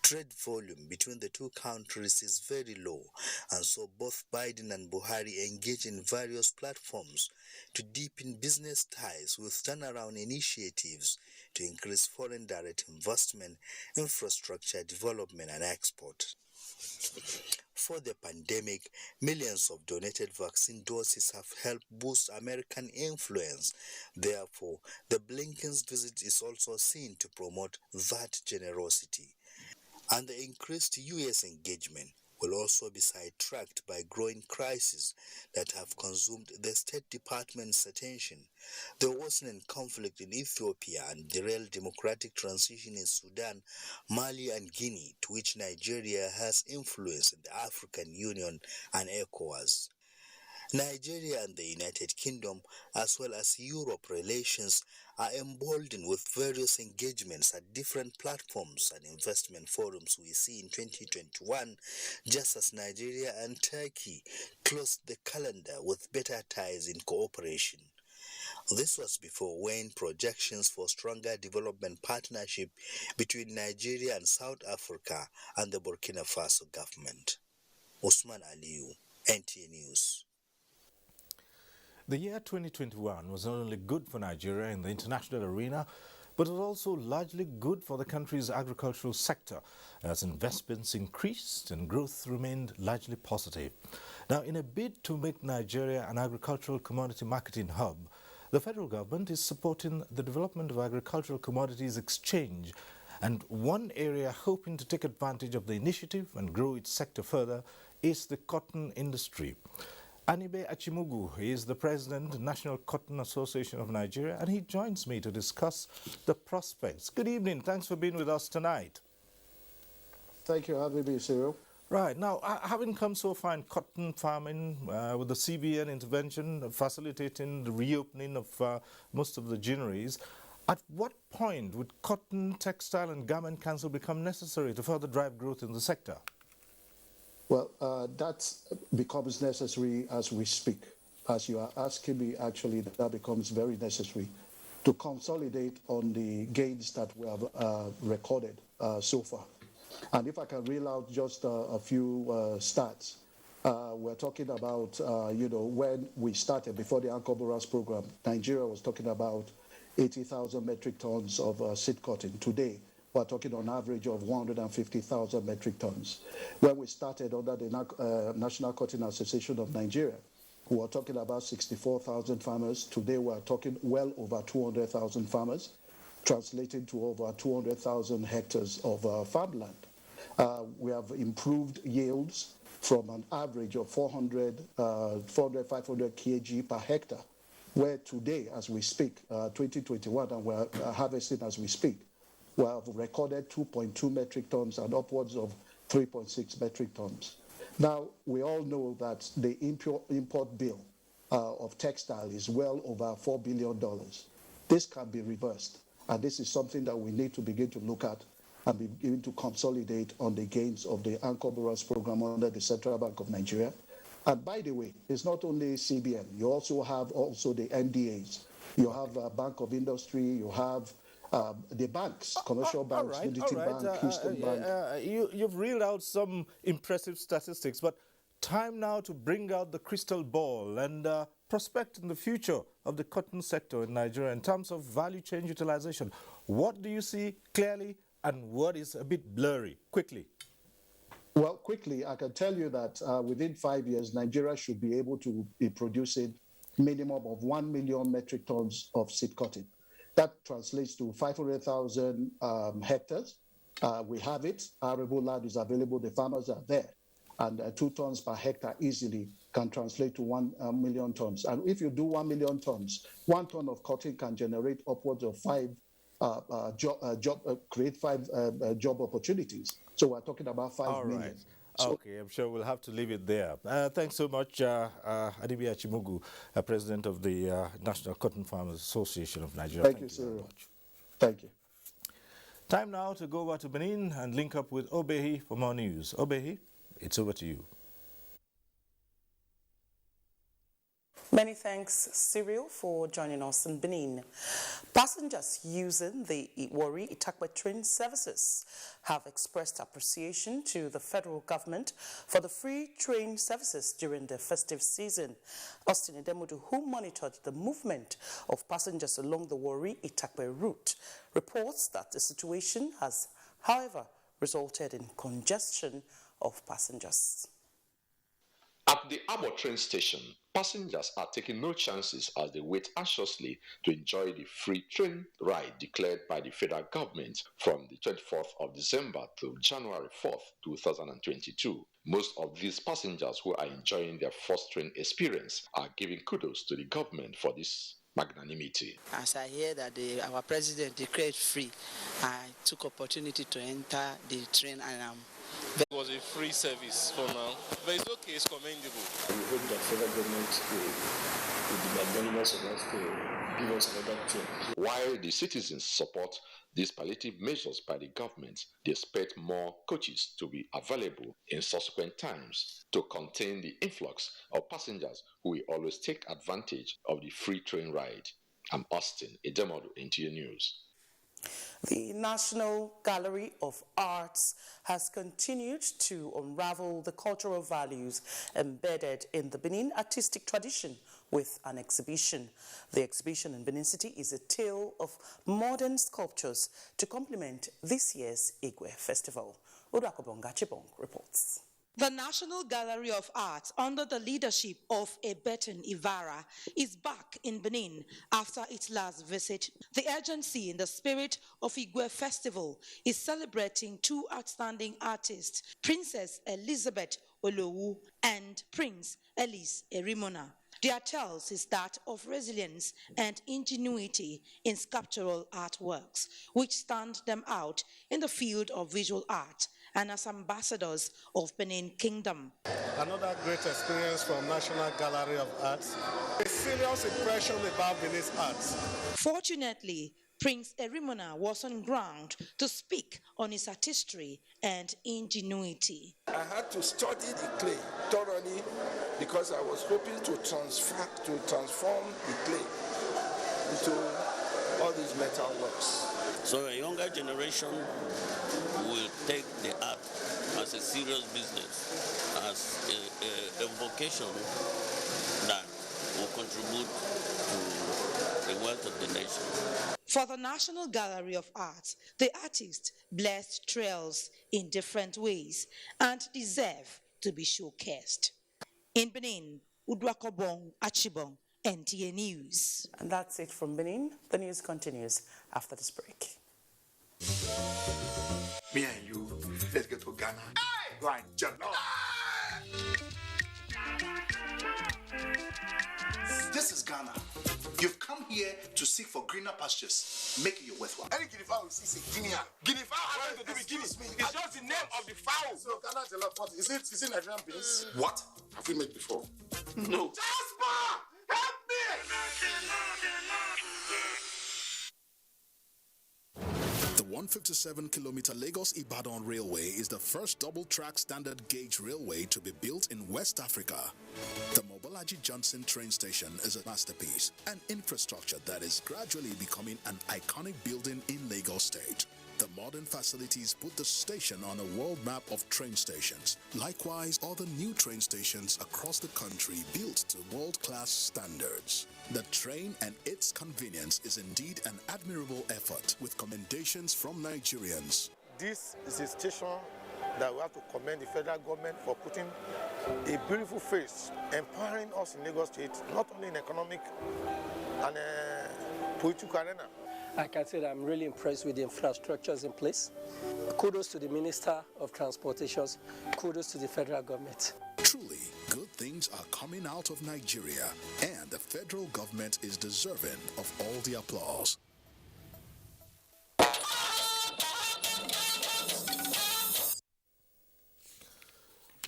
trade volume between the two countries is very low, and so both Biden and Buhari engage in various platforms to deepen business ties with turnaround initiatives to increase foreign direct investment, infrastructure development, and export. For the pandemic, millions of donated vaccine doses have helped boost American influence. Therefore, the Blinken's visit is also seen to promote that generosity. And the increased U.S. engagement will also be sidetracked by growing crises that have consumed the State Department's attention. The worsening conflict in Ethiopia and derailed democratic transition in Sudan, Mali and Guinea, to which Nigeria has influence in the African Union and ECOWAS. Nigeria and the United Kingdom, as well as Europe relations, are emboldened with various engagements at different platforms and investment forums we see in 2021, just as Nigeria and Turkey closed the calendar with better ties in cooperation. This was before weighing projections for stronger development partnership between Nigeria and South Africa and the Burkina Faso government. Usman Aliyu, NTA News. The year 2021 was not only good for Nigeria in the international arena, but was also largely good for the country's agricultural sector, as investments increased and growth remained largely positive. Now, in a bid to make Nigeria an agricultural commodity marketing hub, the federal government is supporting the development of agricultural commodities exchange, and one area hoping to take advantage of the initiative and grow its sector further is the cotton industry. Anibe Achimugu is the president of the National Cotton Association of Nigeria, and he joins me to discuss the prospects. Good evening. Thanks for being with us tonight. Thank you for having me, Cyril. Right. Now, having come so far in cotton farming, with the CBN intervention facilitating the reopening of most of the ginneries, at what point would Cotton, Textile and Garment Council become necessary to further drive growth in the sector? Well, that becomes necessary as we speak. As you are asking me, actually, that becomes very necessary to consolidate on the gains that we have recorded so far. And if I can reel out just a few stats, we're talking about, when we started before the Anchor Boras program, Nigeria was talking about 80,000 metric tons of seed cotton. Today, we're talking on average of 150,000 metric tons. When we started under the National Cotton Association of Nigeria, we were talking about 64,000 farmers. Today, we're talking well over 200,000 farmers, translating to over 200,000 hectares of farmland. We have improved yields from an average of 500 kg per hectare, where today, as we speak, 2021, and we're harvesting as we speak, we have recorded 2.2 metric tons and upwards of 3.6 metric tons. Now, we all know that the import bill of textile is well over $4 billion. This can be reversed, and this is something that we need to begin to look at and begin to consolidate on the gains of the Anchor Boras program under the Central Bank of Nigeria. And by the way, it's not only CBN. You also have the NDAs. You have Bank of Industry. You have the banks, commercial banks, Unity Bank, Keystone Bank. You've reeled out some impressive statistics, but time now to bring out the crystal ball and prospect in the future of the cotton sector in Nigeria in terms of value chain utilization. What do you see clearly and what is a bit blurry? Quickly. Well, quickly, I can tell you that within 5 years, Nigeria should be able to be producing minimum of 1 million metric tons of seed cotton. That translates to 500,000 hectares. We have it. Arable land is available. The farmers are there. And 2 tons per hectare easily can translate to 1 million tons. And if you do 1 million tons, 1 ton of cotton can generate upwards of create 5 job opportunities. So we're talking about 5 million. Right. So, okay, I'm sure we'll have to leave it there. Thanks so much, Adibia Chimugu, President of the National Cotton Farmers Association of Nigeria. Thank you, sir. Thank you. Time now to go over to Benin and link up with Obehi for more news. Obehi, it's over to you. Many thanks, Cyril, for joining us in Benin. Passengers using the Warri Itakpe train services have expressed appreciation to the federal government for the free train services during the festive season. Austin Edemudu, who monitored the movement of passengers along the Warri Itakpe route, reports that the situation has, however, resulted in congestion of passengers. At the Abo train station, passengers are taking no chances as they wait anxiously to enjoy the free train ride declared by the federal government from the 24th of December to January 4th, 2022. Most of these passengers who are enjoying their first train experience are giving kudos to the government for this magnanimity. As I hear that our president declared free, I took opportunity to enter the train and it was a free service for now, but it's okay, it's commendable. We hope that federal government will be magnanimous enough to give us another train. While the citizens support these palliative measures by the government, they expect more coaches to be available in subsequent times to contain the influx of passengers who will always take advantage of the free train ride. I'm Austin Edemodu, NTA News. The National Gallery of Arts has continued to unravel the cultural values embedded in the Benin artistic tradition with an exhibition. The exhibition in Benin City is a tale of modern sculptures to complement this year's Igwe Festival. Udakobonga Chibong reports. The National Gallery of Art, under the leadership of Ebeton Ivara, is back in Benin after its last visit. The urgency in the spirit of Igwe Festival is celebrating 2 outstanding artists, Princess Elizabeth Olowu and Prince Ellis Erimona. Their tales is that of resilience and ingenuity in sculptural artworks, which stand them out in the field of visual art and as ambassadors of Benin Kingdom. Another great experience from National Gallery of Arts. A serious impression about Benin's arts. Fortunately, Prince Erimona was on ground to speak on his artistry and ingenuity. I had to study the clay thoroughly because I was hoping to transform the clay into all these metal works. So a younger generation will take the art as a serious business, as a vocation that will contribute to the wealth of the nation. For the National Gallery of Art, the artists blessed trails in different ways and deserve to be showcased. In Benin, Udwakobong Achibong, NTA News. And that's it from Benin. The news continues after this break. Me and you, let's get to Ghana. Hey! Right, This is Ghana. You've come here to seek for greener pastures, making your worthwhile. Any guinea fowl is a guinea. Guinea fowl has nothing to do with guinea. It's just the name of the fowl. So Ghana is a lot. What is it? Nigerian beans? What? Have we made before? No. Jasper, help me! The 157-kilometer Lagos-Ibadan Railway is the first double-track standard gauge railway to be built in West Africa. The Mobolaji Johnson train station is a masterpiece, an infrastructure that is gradually becoming an iconic building in Lagos State. The modern facilities put the station on a world map of train stations. Likewise, other new train stations across the country built to world-class standards. The train and its convenience is indeed an admirable effort with commendations from Nigerians. This is a station that we have to commend the federal government for putting a beautiful face, empowering us in Lagos State, not only in economic and political arena. I can say that I'm really impressed with the infrastructures in place. Kudos to the Minister of Transportations. Kudos to the federal government. Truly, good things are coming out of Nigeria, and the federal government is deserving of all the applause.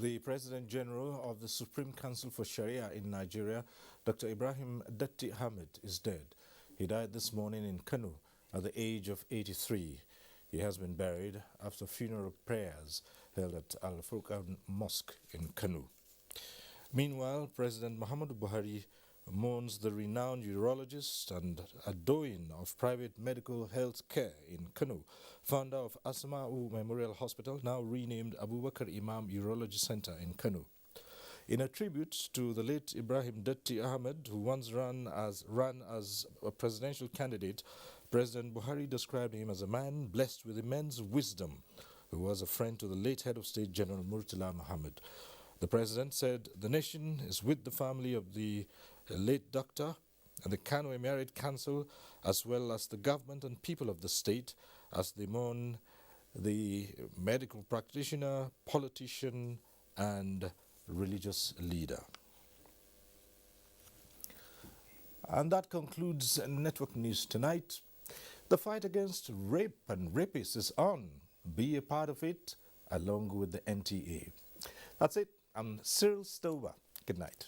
The President General of the Supreme Council for Sharia in Nigeria, Dr. Ibrahim Datti Ahmed, is dead. He died this morning in Kano at the age of 83. He has been buried after funeral prayers held at Al-Furqan Mosque in Kano. Meanwhile, President Muhammadu Buhari mourns the renowned urologist and Adoin of private medical health care in Kano, founder of Asma'u Memorial Hospital, now renamed Abubakar Imam Urology Center in Kano. In a tribute to the late Ibrahim Datti Ahmed, who once ran as a presidential candidate, President Buhari described him as a man blessed with immense wisdom, who was a friend to the late head of state, General Murtala Muhammad. The president said the nation is with the family of the late doctor and the Kano Emirate Council, as well as the government and people of the state, as they mourn the medical practitioner, politician, and religious leader. And that concludes Network News tonight. The fight against rape and rapists is on. Be a part of it along with the NTA. That's it. I'm Cyril Stover. Good night.